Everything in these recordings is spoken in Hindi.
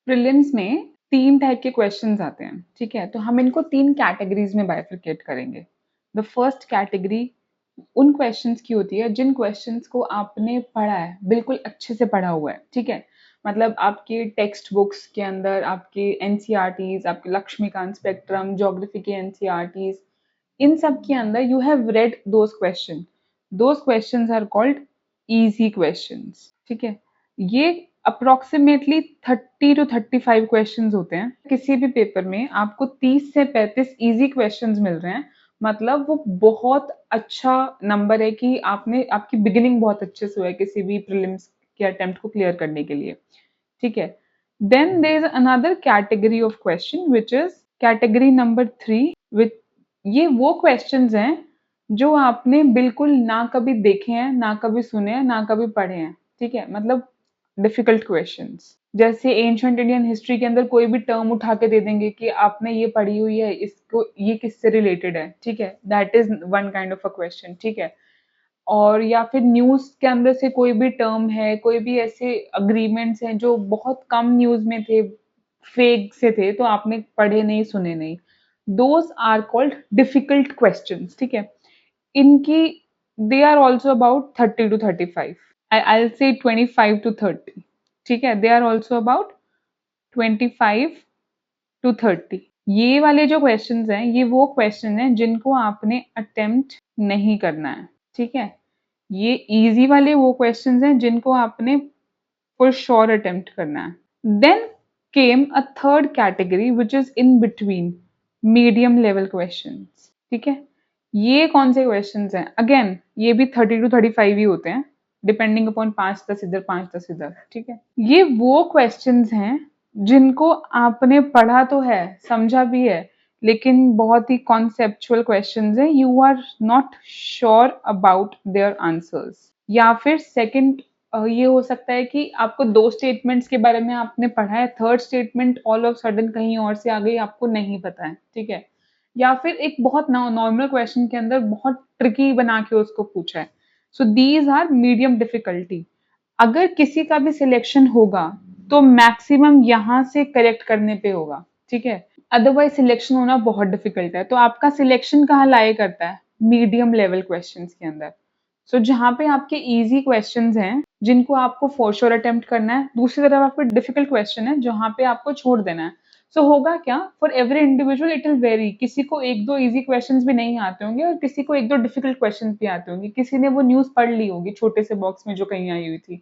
प्रीलिम्स में 3 टाइप के क्वेश्चंस आते हैं, ठीक है? तो हम इनको 3 कैटेगरीज में बाइफरकेट करेंगे। द फर्स्ट कैटेगरी उन क्वेश्चंस की होती है जिन क्वेश्चंस को आपने पढ़ा है, बिल्कुल अच्छे से पढ़ा हुआ है, ठीक है? मतलब आपके टेक्स्ट बुक्स के अंदर आपके एनसीईआरटीज, आपके लक्ष्मीकांत स्पेक्ट्रम, ज्योग्राफी के एनसीईआरटीज, इन सब के अंदर you have read those questions are called easy questions, ठीक है? ये अप्रोक्सीमेटली 30 to 35 क्वेश्चंस होते हैं। किसी भी पेपर में आपको 30 से 35 इजी क्वेश्चंस मिल रहे हैं, मतलब वो बहुत अच्छा नंबर है कि आपने आपकी बिगिनिंग बहुत अच्छे से हुआ है किसी भी प्रीलिम्स के अटेम्प्ट को क्लियर करने के लिए, ठीक है? Then there is another category of question which is category number 3, which ये वो क्वेश्चंस हैं जो आपने बिल्कुल ना कभी देखे हैं, ना कभी सुने हैं, ना कभी पढ़े हैं, ठीक है? मतलब डिफिकल्ट क्वेश्चंस। जैसे एंशिएंट इंडियन हिस्ट्री के अंदर कोई भी टर्म उठा के दे देंगे कि आपने ये पढ़ी हुई है, इसको ये किससे रिलेटेड है, ठीक है? That is one kind of a question, ठीक है? और या फिर न्यूज के अंदर से कोई भी टर्म है, कोई भी ऐसे अग्रीमेंट्स हैं जो बहुत कम न्यूज में थे, फेक से थे, तो आपने पढ़े नहीं, सुने नहीं, those are called difficult questions, ठीक है? इनकी they are also about 30 to 35, I'll say 25 to 30, ठीक है? They are also about 25 to 30। ये वाले जो क्वेश्चंस हैं, ये वो क्वेश्चन हैं जिनको आपने अटेम्प्ट नहीं करना है, ठीक है? ये इजी वाले वो क्वेश्चंस हैं जिनको आपने फॉर श्योर अटेम्प्ट करना है। Then came a third category which is in between, medium level questions, ठीक है? ये कौन से क्वेश्चंस हैं? अगेन ये भी 30 to 35 ही होते हैं, डिपेंडिंग अपॉन 5-10 इधर 5-10 इधर, ठीक है? ये वो क्वेश्चंस हैं जिनको आपने पढ़ा तो है, समझा भी है, लेकिन बहुत ही कॉन्सेप्चुअल क्वेश्चंस हैं, you are not sure about their answers. या फिर सेकंड ये हो सकता है कि आपको 2 स्टेटमेंट्स के बारे में आपने पढ़ा है, third statement all of sudden कहीं और से आ गई, आपको नहीं पता है, ठीक है? या फिर एक बहुत नॉर्मल क्वेश्चन के अंदर बहुत ट्रिकी बना के उसको पूछा है। So these are medium difficulty. अगर किसी का भी सिलेक्शन होगा तो मैक्सिमम यहाँ से करेक्ट करने पे होगा, ठीक है? अदरवाइज सिलेक्शन होना बहुत डिफिकल्ट है। तो आपका सिलेक्शन कहाँ लाए करता है? मीडियम लेवल क्वेश्चंस के अंदर। सो जहाँ पे आपके इजी क्वेश्चंस हैं जिनको आपको फॉर श्योर अटेम्प्ट करना है, दूसरी तरफ आपको डिफिकल्ट क्वेश्चन है जहाँ पे आपको छोड़ देना है। सो होगा क्या, for every individual it will very. किसी को एक दो इजी क्वेश्चंस भी नहीं आते होंगे और किसी को एक दो डिफिकल्ट क्वेश्चंस भी आते होंगे। किसी ने वो न्यूज पढ़ ली होगी छोटे से बॉक्स में जो कहीं आई हुई थी,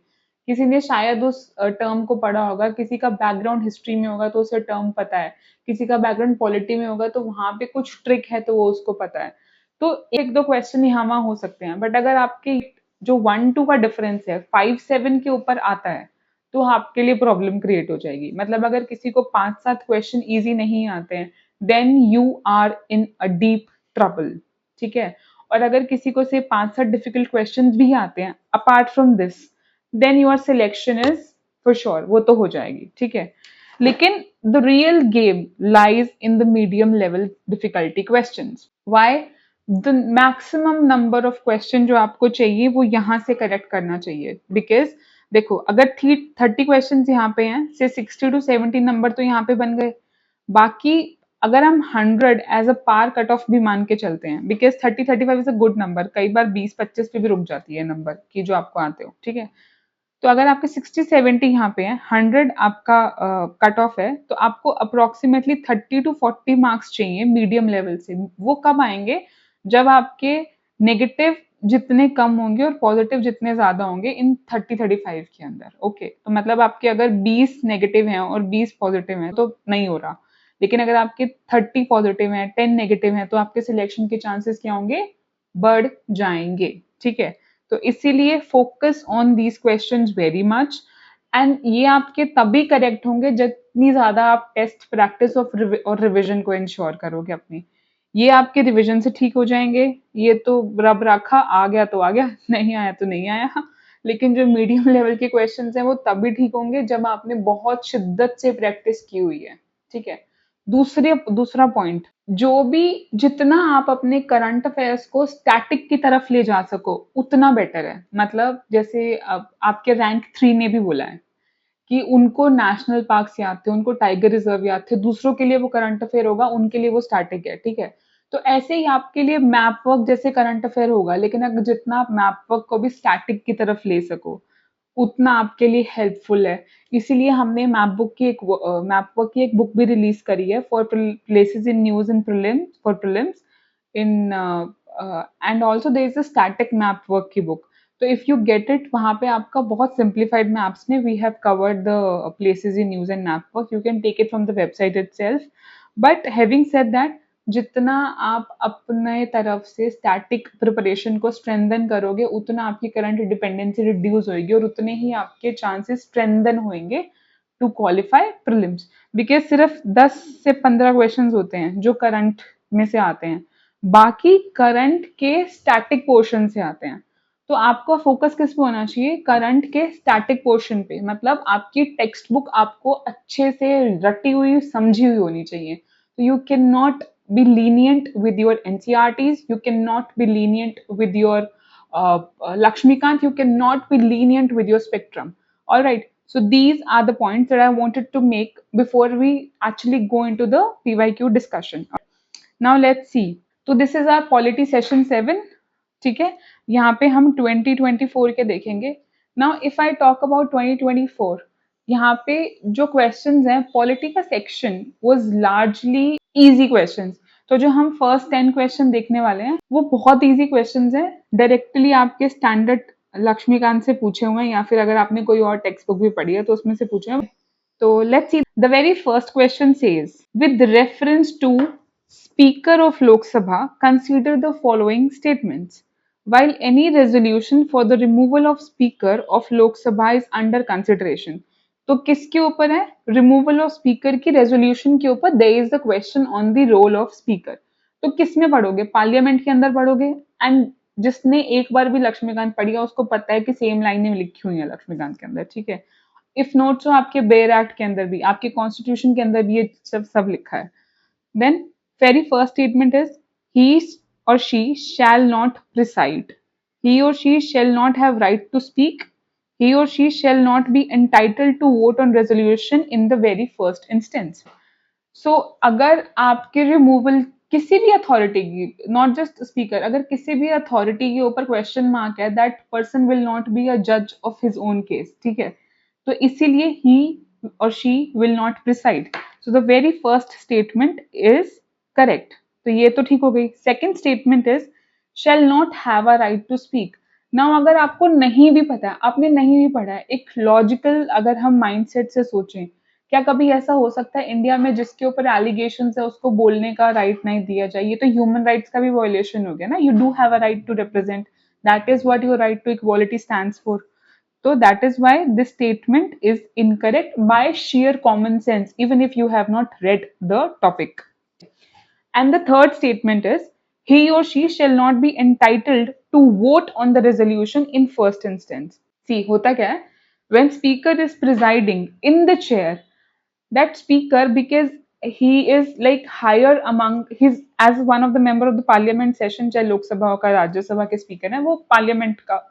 किसी ने शायद उस टर्म को पढ़ा होगा, किसी का बैकग्राउंड हिस्ट्री में होगा तो उसे टर्म पता है, किसी का बैकग्राउंड पॉलिटी में होगा तो वहां पे कुछ ट्रिक है तो वो उसको पता है। तो एक दो क्वेश्चन यहाँ वहां हो सकते हैं, बट अगर आपके जो 1-2 का डिफरेंस है 5-7 के ऊपर आता है तो आपके लिए प्रॉब्लम क्रिएट हो जाएगी। मतलब अगर किसी को 5-7 क्वेश्चन इजी नहीं आते हैं, then you are in a deep trouble, ठीक है? और अगर किसी को से 5-7 डिफिकल्ट क्वेश्चन भी आते हैं apart from this, then your selection is for sure, वो तो हो जाएगी, ठीक है? लेकिन the real game lies in the medium level difficulty questions. Why? The maximum number of question जो आपको चाहिए वो यहाँ से करेक्ट करना चाहिए। बिकॉज देखो, अगर 30 क्वेश्चन यहाँ पे हैं, से 60 to 70 नंबर तो यहाँ पे बन गए। बाकी अगर हम 100 as a par cut off भी मान के चलते हैं, because 30-35 is a good number, कई बार 20-25 पे भी रुक जाती है नंबर की जो आपको आते हो, ठीक है? तो अगर आपके 60-70 यहाँ पे है, 100 आपका कट ऑफ है, तो आपको अप्रोक्सीमेटली 30 to 40 मार्क्स चाहिए मीडियम लेवल से। वो कब आएंगे? जब आपके नेगेटिव जितने कम होंगे और पॉजिटिव जितने ज्यादा होंगे इन 30-35 के अंदर। ओके, तो मतलब आपके अगर 20 नेगेटिव हैं और 20 पॉजिटिव हैं तो नहीं हो रहा, लेकिन अगर आपके 30 पॉजिटिव हैं, 10 नेगेटिव हैं, तो आपके सिलेक्शन के चांसेस क्या होंगे? बढ़ जाएंगे, ठीक है? तो इसीलिए focus on these questions very much. And ये आपके तभी करेक्ट होंगे जितनी ज्यादा आप टेस्ट प्रैक्टिस और रिविजन को इंश्योर करोगे अपनी। ये आपके रिविजन से ठीक हो जाएंगे, ये तो रब रखा, आ गया तो आ गया, नहीं आया तो नहीं आया। लेकिन जो मीडियम लेवल के क्वेश्चंस हैं वो तभी ठीक होंगे जब आपने बहुत शिद्दत से प्रैक्टिस की हुई है, ठीक है? दूसरा पॉइंट, जो भी जितना आप अपने करंट अफेयर्स को स्टैटिक की तरफ ले जा सको उतना बेटर है। मतलब जैसे अब आपके रैंक 3 ने भी बोला है कि उनको नेशनल पार्क्स याद थे, उनको टाइगर रिजर्व याद थे, दूसरों के लिए वो करंट अफेयर होगा, उनके लिए वो स्टैटिक है, ठीक है। तो ऐसे ही आपके लिए मैप वर्क जैसे करंट अफेयर होगा, लेकिन अगर जितना आप मैप वर्क को भी स्टैटिक की तरफ ले सको उतना आपके लिए हेल्पफुल है। इसीलिए हमने मैप वर्क की एक बुक भी रिलीज करी है for places in news in prelims, for prelims in and also there is a static map work की बुक। तो इफ यू गेट इट, वहां पे आपका बहुत सिंप्लीफाइड मैप्स में we have covered the places in news and map work, you can take it from the website itself. But having said that, जितना आप अपने तरफ से स्टैटिक प्रिपरेशन को स्ट्रेंथन करोगे उतना आपकी करंट डिपेंडेंसी रिड्यूस होगी और उतने ही आपके चांसेस स्ट्रेंथन होंगे टू क्वालिफाई प्रीलिम्स। बिकॉज सिर्फ 10 से 15 क्वेश्चंस होते हैं जो करंट में से आते हैं, बाकी करंट के स्टैटिक पोर्शन से आते हैं। तो आपका फोकस किस पे होना चाहिए? करंट के स्टैटिक पोर्शन पे, मतलब आपकी टेक्स्ट बुक आपको अच्छे से रटी हुई समझी हुई होनी चाहिए। तो you can not be lenient with your NCRTs, you cannot be lenient with your Lakshmikant, you cannot be lenient with your spectrum. All right, so these are the points that I wanted to make before we actually go into the PYQ discussion. Now let's see. So this is our polity session 7. ठीक है, यहाँ पे हम 2024 के देखेंगे। Now if I talk about 2024, यहाँ पे जो क्वेश्चंस हैं, पॉलिटी का section was largely easy questions. तो जो हम फर्स्ट 10 क्वेश्चन देखने वाले हैं वो बहुत इजी क्वेश्चंस हैं, डायरेक्टली आपके स्टैंडर्ड लक्ष्मीकांत से पूछे हुए हैं, या फिर अगर आपने कोई और टेक्स्ट बुक भी पढ़ी है तो उसमें से पूछे हैं। तो let's see, the very first question says, with reference to Speaker of Lok Sabha, consider the following statements. While any resolution for the removal of Speaker of Lok Sabha is under consideration, तो किसके ऊपर है? रिमूवल ऑफ स्पीकर की रेजोल्यूशन के ऊपर there is the question on the role of speaker. तो किस में पढ़ोगे? पार्लियामेंट के अंदर पढ़ोगे। एंड जिसने एक बार भी लक्ष्मीकांत पढ़ी है उसको पता है कि सेम लाइनें लिखी हुई है लक्ष्मीकांत के अंदर, ठीक है। इफ नोट तो आपके बेयर एक्ट के अंदर भी, आपके कॉन्स्टिट्यूशन के अंदर भी ये सब लिखा है। Then very first statement is, he or she shall not preside. He or she shall not have right to speak. He or she shall not be entitled to vote on resolution in the very first instance. So अगर आपके रिमूवल किसी भी अथॉरिटी की, नॉट जस्ट स्पीकर, अगर किसी भी अथॉरिटी के ऊपर क्वेश्चन मार्क है, that person will not be a जज ऑफ हिज ओन केस, ठीक है। तो इसीलिए ही और she will not preside. So the very first statement is correct. तो ये तो ठीक हो गई। Second statement is shall not have a right to speak. Now अगर आपको नहीं भी पता है, आपने नहीं भी पढ़ा है, एक लॉजिकल अगर हम माइंडसेट से सोचें, क्या कभी ऐसा हो सकता है इंडिया में जिसके ऊपर एलिगेशन है उसको बोलने का राइट नहीं दिया जाए? ये तो ह्यूमन राइट्स का भी वायोलेशन हो गया ना। You do have a right to represent, that is what your right to equality stands for. So that is why this statement is incorrect by sheer common sense, even if you have not read the topic. And the third statement is, he or she shall not be entitled to vote on the resolution in first instance. See, hota kya hai? When speaker is presiding in the chair, that speaker, because he is like higher among his, as one of the member of the parliament session, चाहे लोकसभा हो का राज्य सभा के स्पीकर है, वो पार्लियामेंट का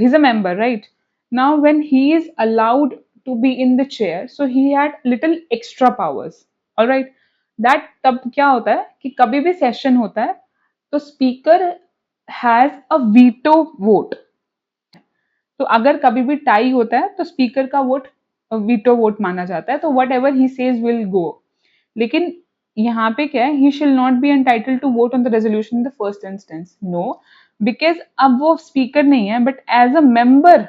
he's a member, right? Now when he is allowed to be in the chair, so he had little extra powers, all right? That तब क्या होता है कि कभी भी सेशन होता है तो speaker has a veto vote. तो अगर कभी भी टाई होता है तो स्पीकर का वोट वीटो वोट माना जाता है, तो whatever he says will go. लेकिन यहाँ पे क्या है, he shall not be entitled to vote on the resolution in the first instance, no, because अब वो स्पीकर नहीं है but as a member,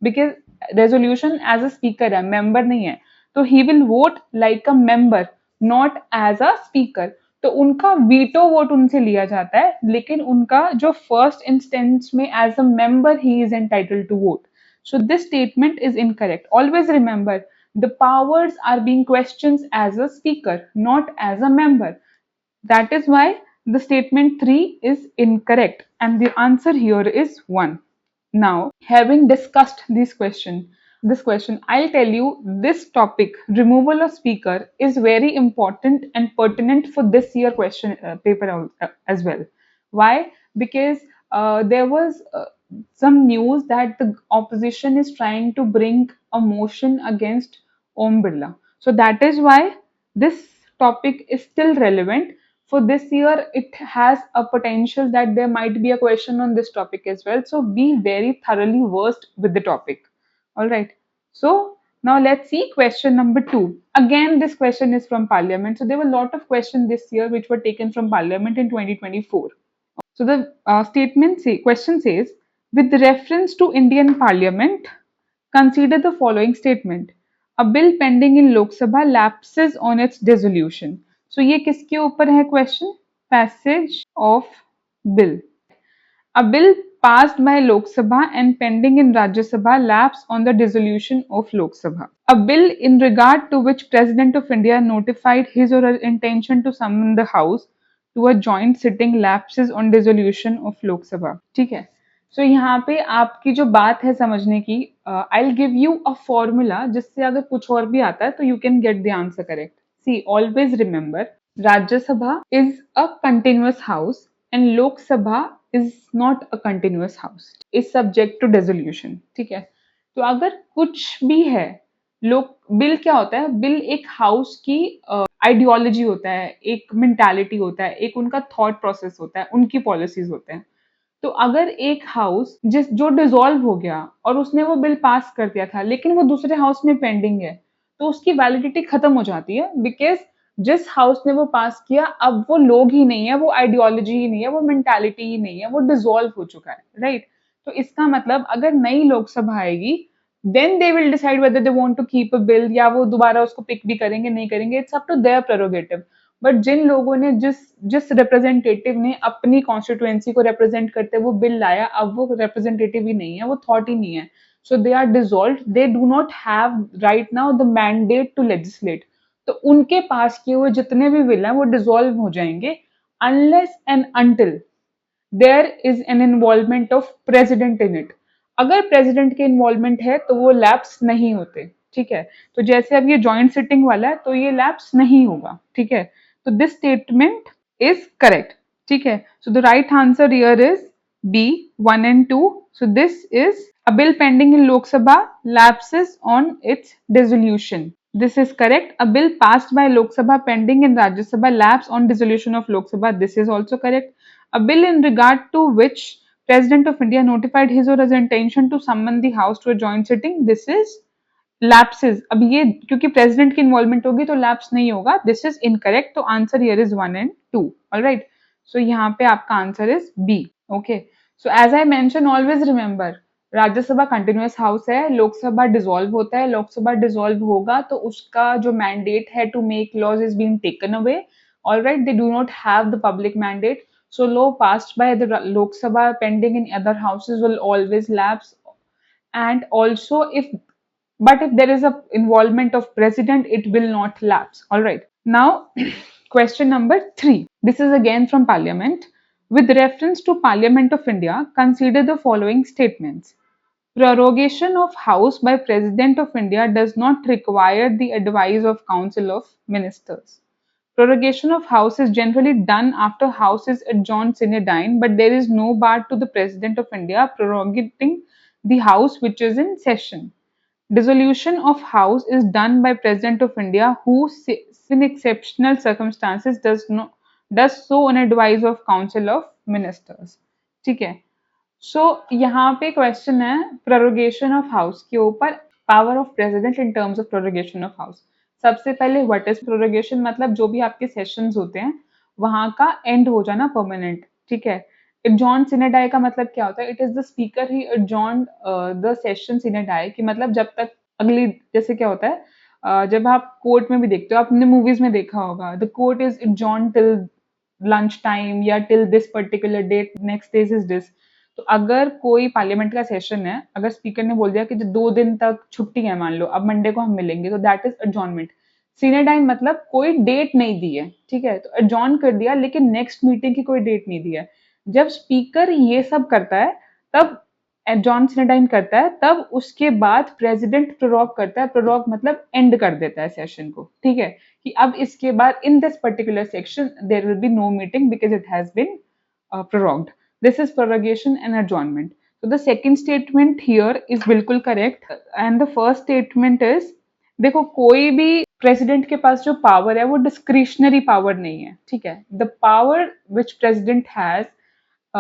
because resolution as a speaker है, मेंबर नहीं है, तो he will vote like a member, not as a speaker. तो उनका वीटो वोट उनसे लिया जाता है, लेकिन उनका जो फर्स्ट इंस्टेंस में as a member he is entitled to vote. So this statement is incorrect. Always remember, the powers are being questioned as a speaker, not as a member. That is why the statement 3 is incorrect, and the answer here is 1. Now, having discussed this question, I'll tell you this topic, removal of speaker, is very important and pertinent for this year question paper as well. Why? Because there was some news that the opposition is trying to bring a motion against Om Birla. So that is why this topic is still relevant. For this year, it has a potential that there might be a question on this topic as well. So be very thoroughly versed with the topic. All right. So now let's see question number two. Again, this question is from Parliament. So there were a lot of questions this year which were taken from Parliament in 2024. So the question says, with reference to Indian Parliament, consider the following statement. A bill pending in Lok Sabha lapses on its dissolution. So ये किसके ऊपर है question? Passage of bill. A bill passed by Lok Sabha and pending in Rajya Sabha lapsed on the dissolution of Lok Sabha. A bill in regard to which President of India notified his or her intention to summon the House to a joint sitting lapses on dissolution of Lok Sabha. ठीक है. So यहाँ पे आपकी जो बात है समझने की, I'll give you a formula जिससे अगर कुछ और भी आता है तो you can get the answer correct. See, always remember, Rajya Sabha is a continuous house and Lok Sabha is not a continuous house. Is subject to dissolution. ठीक है. तो अगर कुछ भी है, लोग बिल क्या होता है? बिल एक हाउस की आइडियोलॉजी होता है, एक मेंटालिटी होता है, एक उनका थॉट प्रोसेस होता है, उनकी पॉलिसीज होते हैं. तो अगर एक हाउस जो डिसॉल्व हो गया और उसने वो बिल पास कर दिया था लेकिन वो दूसरे हाउस में पेंडिंग है, तो उसकी वैलिडिटी खत्म हो जाती है, बिकॉज जिस हाउस ने वो पास किया अब वो लोग ही नहीं है, वो आइडियोलॉजी ही नहीं है, वो मेंटालिटी ही नहीं है, वो डिसॉल्व हो चुका है, राइट. तो इसका मतलब अगर नई लोकसभा आएगी, then they will decide whether they want to keep a bill, या वो दोबारा उसको पिक भी करेंगे नहीं करेंगे, it's up to their prerogative. But जिन लोगों ने जिस जिस रिप्रेजेंटेटिव ने अपनी कॉन्स्टिट्यूएंसी को रिप्रेजेंट करते वो बिल लाया, अब वो रिप्रेजेंटेटिव ही नहीं है, वो थॉट ही नहीं है. So they are dissolve, they do not have right now the mandate to legislate. तो उनके पास किए हुए जितने भी बिल हैं वो डिसॉल्व हो जाएंगे unless and until there is an involvement of president in it. अगर प्रेसिडेंट के इन्वॉल्वमेंट है तो वो लैप्स नहीं होते. ठीक है. तो जैसे अब ये जॉइंट सिटिंग वाला है तो ये लैप्स नहीं होगा. ठीक है. तो दिस स्टेटमेंट इज करेक्ट. ठीक है. So the right answer here is B 1 and 2. So this is a bill pending in Lok Sabha lapses on its dissolution. This is correct. A bill passed by Lok Sabha pending in Rajya Sabha lapse on dissolution of Lok Sabha. This is also correct. A bill in regard to which President of India notified his or her intention to summon the House to a joint sitting. This is lapses. अब ये क्योंकि प्रेसिडेंट की इन्वॉल्वमेंट होगी तो लैप्स नहीं होगा. This is incorrect. तो answer here is 1 and 2. Alright. So यहाँ पे आपका answer is B. Okay. So as I mention, always remember, Rajya Sabha continuous house है, लोकसभा डिसॉल्व होता है, लोकसभा डिसॉल्व होगा तो उसका जो मैंडेट है to make laws is being taken away. Alright. They do not have the public mandate. So law passed by the Lok Sabha pending in other houses will always lapse. And also if there is a involvement of president, it will not lapse. All right. Now question number 3. This is again from Parliament. With reference to Parliament of India, consider the following statements. Prorogation of House by President of India does not require the advice of Council of Ministers. Prorogation of House is generally done after House is adjourned sine die, but there is no bar to the President of India prorogating the House which is in session. Dissolution of House is done by President of India who, in exceptional circumstances, does so on advice of Council of Ministers. ठीक है. सो यहाँ पे क्वेश्चन है प्रोरोगेशन ऑफ हाउस के ऊपर, power of president in terms of prorogation of house. सबसे पहले व्हाट इज प्रोरोगेशन? मतलब जो भी आपके सेशंस होते हैं वहां का एंड हो जाना परमानेंट. ठीक है. एडजॉर्न सिने डाई का मतलब क्या होता है? It is the speaker he adjourn the session sine die, कि मतलब जब तक अगली, जैसे क्या होता है जब आप कोर्ट में भी देखते हो, आपने मूवीज में देखा होगा, the court is adjourn till lunch time या till this particular date, next days is this. तो अगर कोई पार्लियामेंट का सेशन है, अगर स्पीकर ने बोल दिया कि जो 2 दिन तक छुट्टी है, मान लो अब मंडे को हम मिलेंगे, तो दैट इज एडजॉर्नमेंट. सीनेडाइन मतलब कोई डेट नहीं दी है. ठीक है. तो एडजॉर्न कर दिया लेकिन नेक्स्ट मीटिंग की कोई डेट नहीं दी है. जब स्पीकर ये सब करता है तब एडजॉर्न सीनेडाइन करता है, तब उसके बाद प्रेसिडेंट प्रोरोग करता है. प्रोरोग मतलब एंड कर देता है सेशन को. ठीक है. कि अब इसके बाद in this particular section there will be no meeting because it has been prorogued. This is prorogation and adjournment. So the second statement here is बिल्कुल correct and the first statement is, देखो कोई भी प्रेसिडेंट के पास जो पावर है वो डिस्क्रिशनरी पावर नहीं है, ठीक है. The power which president has,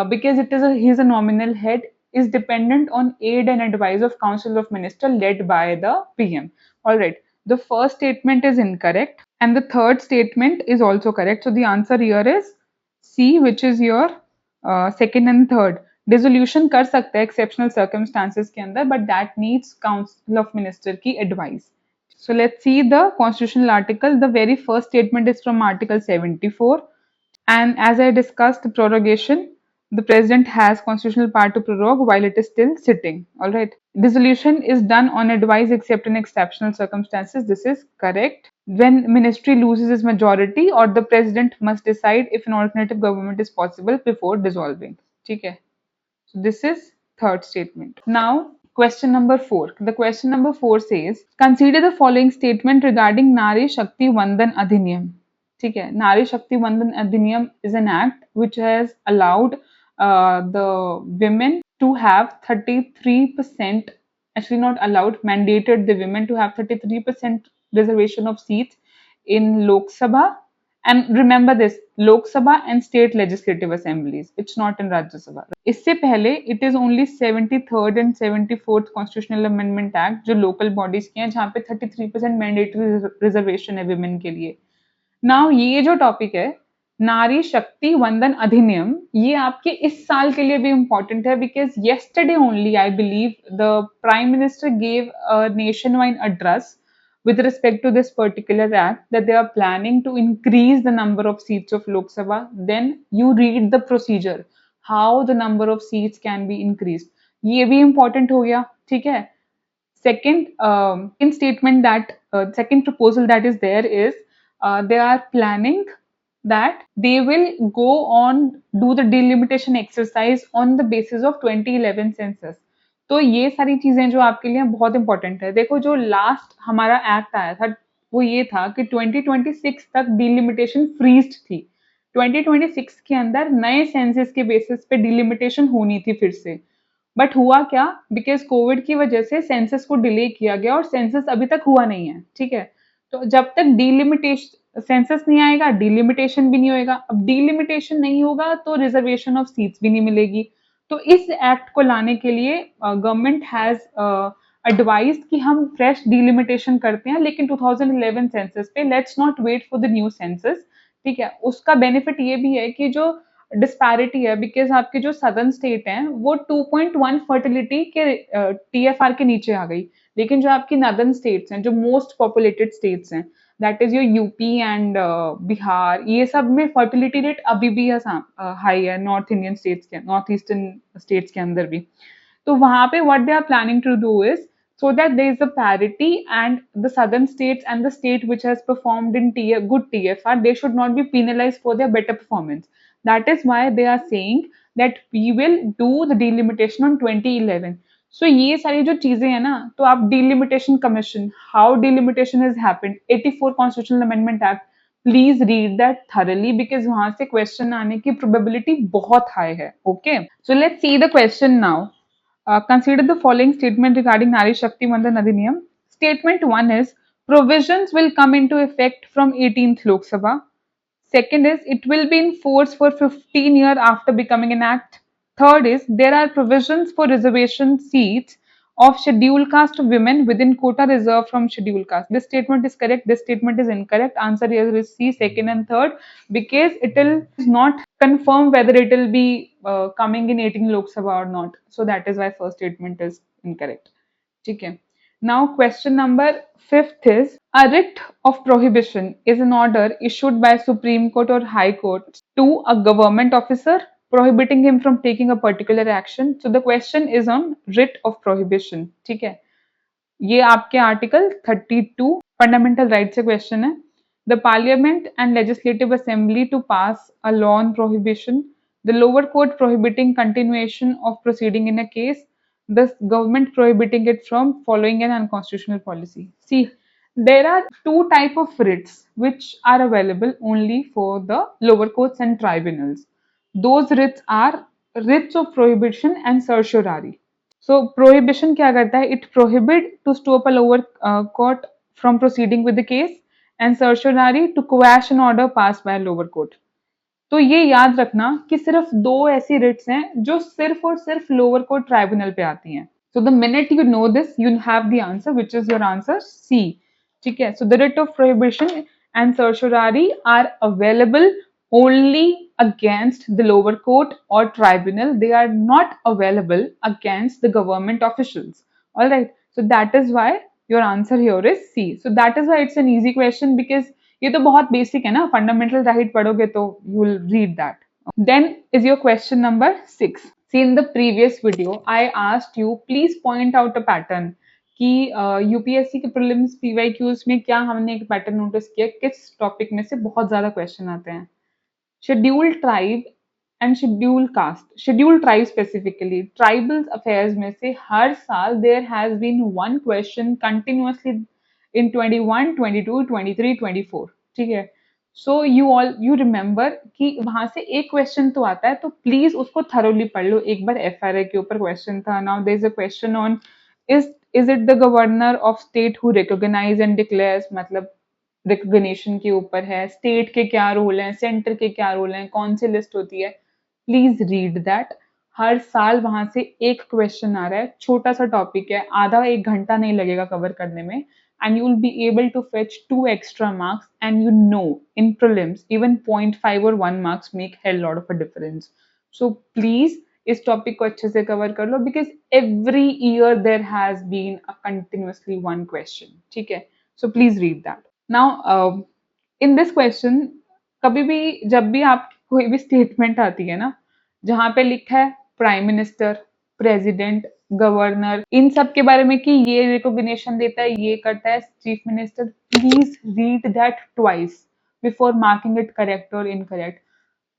because it is he is a nominal head, is dependent on aid and advice of council of minister led by the PM. All right, the first statement is incorrect and the third statement is also correct, so the answer here is C, which is your second and third. Dissolution कर सकता है एक्सेप्शनल सर्कमस्टांसेस के अंदर, but that needs council of minister की advice. So let's see the constitutional article. The very first statement is from Article 74. And as I discussed, the prorogation, the president has constitutional power to prorogue while it is still sitting. All right. Dissolution is done on advice except in exceptional circumstances. This is correct. When ministry loses its majority, or the president must decide if an alternative government is possible before dissolving. Okay. So this is third statement. Now, question number 4. The question number 4 says, consider the following statement regarding Nari Shakti Vandan Adhiniyam. ठीक है, नारी शक्ति वंदन अधिनियम is an act which has allowed the women to have 33%, actually not allowed, mandated the women to have 33% reservation of seats in Lok Sabha. And remember this, Lok Sabha and state legislative assemblies, it's not in Rajya Sabha. इससे पहले it is only 73rd and 74th constitutional amendment act जो local bodies के हैं, जहाँ पे 33% mandatory reservation है women के लिए. नाउ ये जो टॉपिक है नारी शक्ति वंदन अधिनियम, ये आपके इस साल के लिए भी इंपॉर्टेंट है, because yesterday only I believe the prime minister gave a nation wide address with respect to this particular act, that they are planning to increase the number of seats of Lok Sabha. Then you read the procedure, how the number of seats can be increased. ये भी important हो गया, ठीक है. Second statement that second proposal that is there is, they are planning that they will go on do the delimitation exercise on the basis of 2011 census. तो ये सारी चीजें जो आपके लिए बहुत इंपॉर्टेंट है. देखो जो लास्ट हमारा एक्ट आया था वो ये था कि 2026 तक डिलिमिटेशन फ्रीज्ड थी. 2026 के अंदर नए सेंसस के बेसिस पे डिलिमिटेशन होनी थी फिर से. बट हुआ क्या, बिकॉज कोविड की वजह से सेंसस को डिले किया गया और सेंसस अभी तक हुआ नहीं है, ठीक है. तो जब तक डिलिमिटेशन सेंसस नहीं आएगा डिलिमिटेशन भी नहीं होएगा. अब डिलिमिटेशन नहीं होगा तो रिजर्वेशन ऑफ सीट्स भी नहीं मिलेगी. तो इस एक्ट को लाने के लिए गवर्नमेंट हैज एडवाइज्ड कि हम फ्रेश डिलिमिटेशन करते हैं, लेकिन 2011 सेंसस पे, let's not wait for the new census, ठीक है. उसका बेनिफिट ये भी है कि जो डिस्पैरिटी है, बिकॉज आपके जो सदर्न स्टेट हैं वो 2.1 फर्टिलिटी के टीएफआर के नीचे आ गई, लेकिन जो आपकी नदर्न स्टेट्स हैं, जो मोस्ट पॉपुलेटेड स्टेट्स हैं, that is your UP and Bihar, ये सब में फर्टिलिटी रेट अभी भी हाई है, नॉर्थ इंडियन स्टेट्स के, नॉर्थ ईस्टर्न स्टेट्स के अंदर भी. तो वहां पे what they are planning to do is, so that there is a parity and the southern states and the state which has performed in good TFR, they should not be penalized for their better performance. That is why they are saying that we will do the delimitation on 2011. So ये सारी जो चीजें हैं ना, तो आप delimitation commission, how delimitation has happened, 84 constitutional amendment act, please read that thoroughly because वहां से question आने की probability बहुत high है. Okay, so let's see the question now. Consider the following statement regarding Nari Shakti Vandan Adhiniyam. Statement 1 is, provisions will come into effect from 18th Lok Sabha. Second is, it will be in force for 15 years after becoming an act. Third is, there are provisions for reservation seats of scheduled caste women within quota reserved from scheduled caste. This statement is correct. This statement is incorrect. Answer here is C, second and third, because it will not confirm whether it will be coming in 18 Lok Sabha or not. So that is why first statement is incorrect. Okay. Now question number 5th is, a writ of prohibition is an order issued by Supreme Court or High Court to a government officer prohibiting him from taking a particular action. So the question is on writ of prohibition. ठीक है, ये आपके आर्टिकल 32 फंडामेंटल राइट से क्वेश्चन है. The parliament and legislative assembly to pass a law on prohibition, the lower court prohibiting continuation of proceeding in a case, the government prohibiting it from following an unconstitutional policy. See, there are two type of writs which are available only for the lower courts and tribunals. Those writs are writs of prohibition and certiorari. So prohibition क्या करता है? It prohibit to stop a lower court from proceeding with the case, and certiorari to quash an order passed by a lower court. तो ये याद रखना कि सिर्फ दो ऐसी रिट्स हैं जो सिर्फ और सिर्फ लोअर कोर्ट ट्राइब्यूनल पे आती हैं. So the minute you know this you have the answer which is your answer C. ठीक है. So the writ of prohibition and certiorari are available only against the lower court or tribunal. They are not available against the government officials. All right. So that is why your answer here is C. So that is why it's an easy question, because ये तो बहुत बेसिक है ना. फंडामेंटल राइट पढ़ोगे तो you will read that. Then is your question number 6. See in the previous video I asked you please point out a pattern कि यूपीएससी के प्रीलिम्स पीवाईक्यूज में क्या हमने एक पैटर्न नोटिस किया, किस टॉपिक में से बहुत ज्यादा क्वेश्चन आते हैं. Scheduled tribe and schedule caste. Schedule tribe specifically tribal affairs में से हर साल there has been one question continuously in 21, 22, 23, 24. ठीक है. सो यू रिमेंबर कि वहां से एक क्वेश्चन तो आता है, तो प्लीज उसको थरोली पढ़ लो. एक बार एफआरआई के ऊपर क्वेश्चन था. Now there is a question on is it the governor of state who recognize and declares, मतलब रिकॉग्निशन के ऊपर है. स्टेट के क्या रोल हैं, सेंटर के क्या रोल हैं, कौन सी लिस्ट होती है. Please read that. हर साल वहां से एक क्वेश्चन आ रहा है. छोटा सा टॉपिक है, आधा एक घंटा नहीं लगेगा कवर करने में, and you will be able to fetch 2 extra marks. And you know in prelims even 0.5 or 1 marks make hell lot of a difference. So please इस टॉपिक को अच्छे से कवर कर लो, because every year there has been a continuously one question. ठीक है. So please read that. Now in this question, कभी भी जब भी आप कोई भी स्टेटमेंट आती है ना जहां पे लिखा है प्राइम मिनिस्टर, प्रेसिडेंट, गवर्नर, इन सब के बारे में कि ये रिकॉग्निशन देता है, ये करता है chief minister, please read that twice before marking it correct और इनकरेक्ट.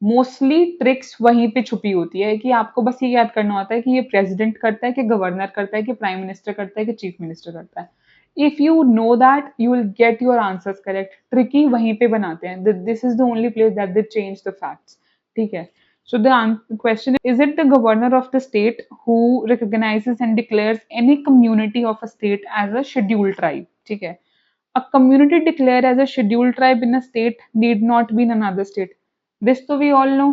मोस्टली ट्रिक्स वहीं पे छुपी होती है कि आपको बस ये याद करना होता है कि ये प्रेसिडेंट करता है, कि गवर्नर करता है, कि प्राइम मिनिस्टर करता है, कि चीफ मिनिस्टर करता है. If you know that you will get your answers correct. Tricky वहीं पे बनाते हैं. This is the only place that they change the facts. ठीक है. So the question is it the governor of the state who recognizes and declares any community of a state as a scheduled tribe? ठीक है. A community declared as a scheduled tribe in a state need not be in another state. This तो we all know.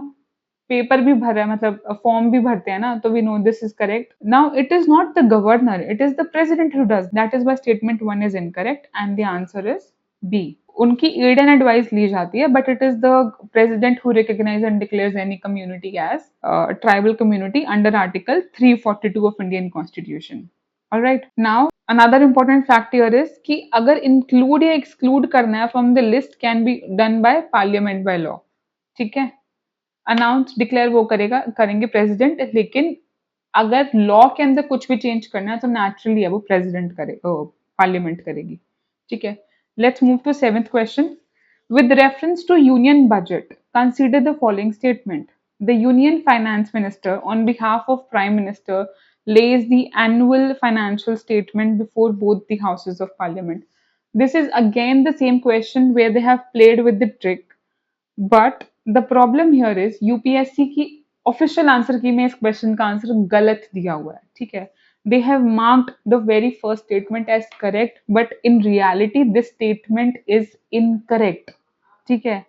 पेपर भी भरा है, मतलब फॉर्म भी भरते हैं ना, तो we know this is correct. Now it is not the governor, it is the president who does. That is why statement 1 is incorrect and the answer is B. उनकी एड एंड एडवाइस ली जाती है, but it is the president who recognize and declares any community as tribal community under article 342 of Indian constitution. Alright. Now another important fact here is कि अगर इंक्लूड या एक्सक्लूड करना है from the list can be done by parliament by law. ठीक है. अनाउंस डिक्लेयर वो करेंगे प्रेसिडेंट, लेकिन अगर लॉ के अंदर कुछ भी चेंज करना है तो नेचुरली है वो प्रेसिडेंट पार्लियामेंट करेगी. ठीक है. Let's move to 7th question. With reference to union budget consider the following statement. The union finance minister on behalf of prime minister lays the annual financial statement before both the houses of parliament. This is again the same question where they have played with the trick. But the problem here is UPSC की ऑफिशियल आंसर की में इस क्वेश्चन का आंसर गलत दिया हुआ है. ठीक है. They have marked the very first statement as correct, but in reality this statement is incorrect. ठीक है.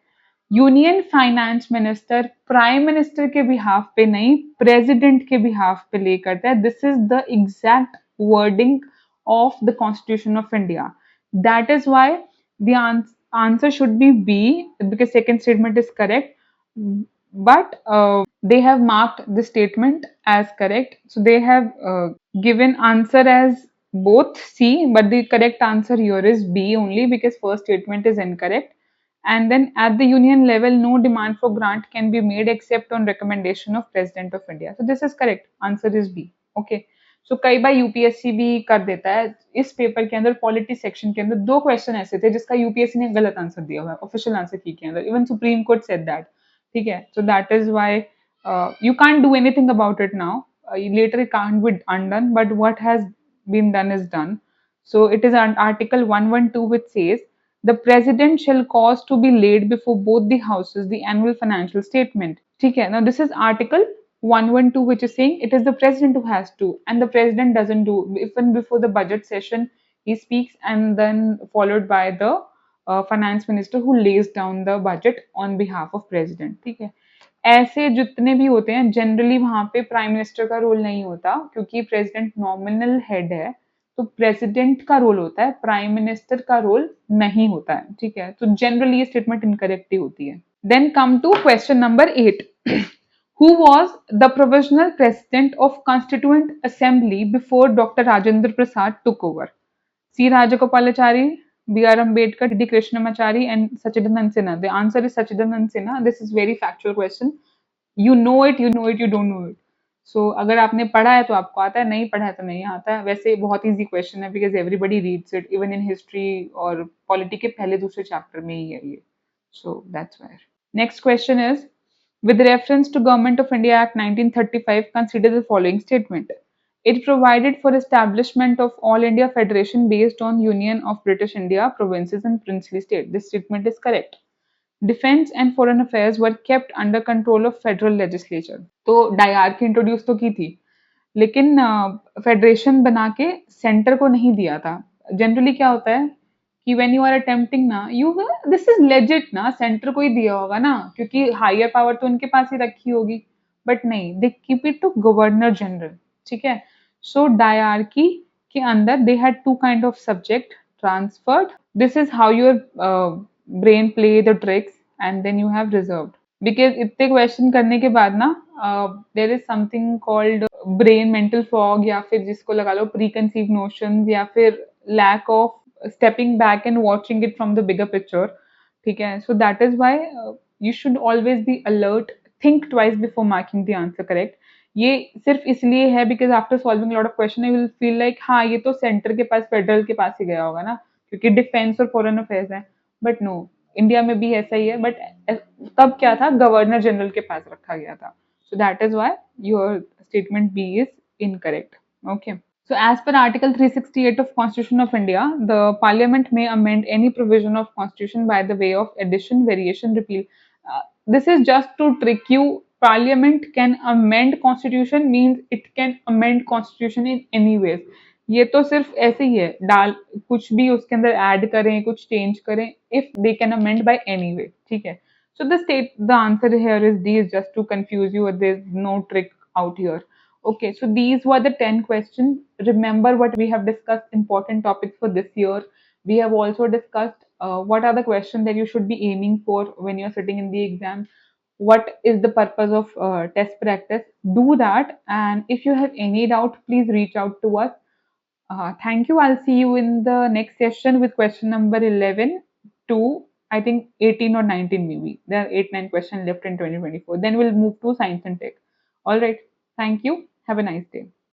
Union finance minister prime minister के बिहाफ पे नहीं, प्रेसिडेंट के बिहाफ पे ले करता है. This is the exact wording of the constitution of India. That is why the answer should be B, because second statement is correct, but they have marked the statement as correct, so they have given answer as both C, but the correct answer here is B only, because first statement is incorrect. And then at the union level no demand for grant can be made except on recommendation of President of India. So this is correct. Answer is B. Okay. सो कई बार यूपीएससी भी कर देता है. इस पेपर के अंदर पॉलिटी सेक्शन के अंदर 2 क्वेश्चन ऐसे थे जिसका यूपीएससी ने गलत आंसर दिया हुआ है ऑफिशियल आंसर की के अंदर. Even supreme court said that. ठीक है. So that is why you can't do anything about it now. Later it can't be undone, but what has been done is done. So it is on article 112 which says the president shall cause to be laid before both the houses the annual financial statement. ठीक है. Now this is article 112, which is saying it is the president who has to, and the president doesn't do. Even before the budget session, he speaks, and then followed by the finance minister who lays down the budget on behalf of president. ठीक है, ऐसे जितने भी होते हैं जनरली वहां पे प्राइम मिनिस्टर का रोल नहीं होता, क्योंकि प्रेसिडेंट नॉमिनल हेड है, तो प्रेसिडेंट का रोल होता है, प्राइम मिनिस्टर का रोल नहीं होता है। ठीक है, तो जनरली ये स्टेटमेंट इनकरेक्ट ही होती है। Then come to question number 8। Who was the provisional president of Constituent Assembly before Dr. Rajendra Prasad took over? C. Rajagopalachari, B. R. Ambedkar, D. Krishnamachari, and Sachidanand Sinha. The answer is Sachidanand Sinha. This is very factual question. You know it, you don't know it. So अगर आपने पढ़ा है तो आपको आता है, नहीं पढ़ा है तो नहीं आता है। वैसे बहुत इजी क्वेश्चन है, because everybody reads it, even in history और पॉलिटी के पहले दूसरे चैप्टर में ही है ये। So that's wire. Next question is, with reference to Government of India Act 1935, consider the following statement. It provided for establishment of All India Federation based on Union of British India, provinces and princely state. This statement is correct. Defense and foreign affairs were kept under control of federal legislature. तो डायआर्की इंट्रोड्यूस तो की थी, लेकिन फेडरेशन बना के सेंटर को नहीं दिया था। जनरली क्या होता है कि व्हेन यू आर अटेम्प्टिंग ना, यू दिस इज लेजिट ना, सेंटर को ही दिया होगा ना, क्योंकि हायर पावर तो उनके पास ही रखी होगी। बट नहीं, they keep it to governor general. ठीक है, सो डायआर्की के अंदर they had two kind of subject transferred. This is how your brain play the tricks, and then you have reserved. Because इतने क्वेश्चन करने के बाद ना there is something called brain mental fog, या फिर जिसको लगा लो प्री कंसीव नोशन, या फिर lack of stepping back and watching it from the bigger picture. ठीक है, so that is why you should always be alert, think twice before marking the answer correct. ये सिर्फ इसलिए है because after solving a lot of question I will feel like हाँ ये तो सेंटर के पास, फेडरल के पास ही गया होगा ना, क्योंकि डिफेंस और फॉरेन अफेयर्स है। बट नो, इंडिया में भी ऐसा ही है, बट तब क्या था, गवर्नर जनरल के पास रखा गया था। So that is why your statement B is incorrect. Okay, so as per Article 368 of Constitution of India, the Parliament may amend any provision of Constitution by the way of addition, variation, repeal. This is just to trick you. Parliament can amend Constitution means it can amend Constitution in any ways. ये तो सिर्फ ऐसे ही है, डाल कुछ भी उसके अंदर ऐड करें, कुछ चेंज करें, if they can amend by any way. ठीक है, so the answer here is D, is just to confuse you. There's no trick out here. Okay, so these were the 10 questions. Remember what we have discussed, important topics for this year. We have also discussed what are the questions that you should be aiming for when you're sitting in the exam. What is the purpose of test practice? Do that. And if you have any doubt, please reach out to us. Thank you. I'll see you in the next session with question number 11 to I think 18 or 19 maybe. There are 8, 9 questions left in 2024. Then we'll move to science and tech. All right. Thank you. Have a nice day.